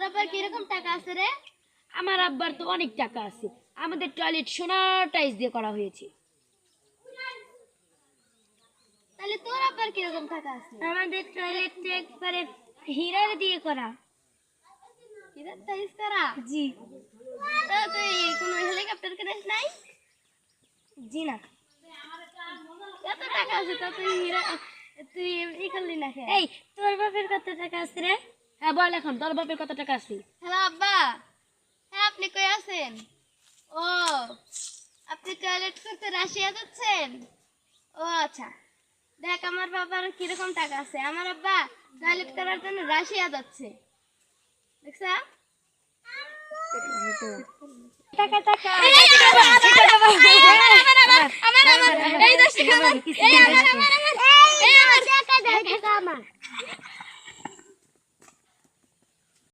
তোর আবার কিরকম টাকা আছে রে? আমার আব্বার তো অনেক টাকা আছে, আমাদের টয়লেট সোনার টাইলস দিয়ে করা হয়েছে। তাহলে তোর আবার কিরকম টাকা আছে? আমাদের টয়লেট একবারে হীরার দিয়ে করা। হীরার টাইলস করা? জি। তা তুই কোনো হেলিকপ্টার কিনিস নাই? জি না। কত টাকা আছে তা তুই তুই ই করলি না কেন? এই তোর বাপের কত টাকা আছে রে? হ্যাঁ বল, এখন তোর বাপের কত টাকা আছে? হ্যালো আব্বা, হ্যাঁ আপনি কই আছেন? ও, আপনি টয়লেট করতে রাশিয়া যাচ্ছেন? ও আচ্ছা, দেখ আমার বাবার কিরকম টাকা আছে। আমার আব্বা টয়লেট করার জন্য রাশিয়া যাচ্ছে, দেখছা? টাকা টাকা এই আমার টাকা দে টাকা আমার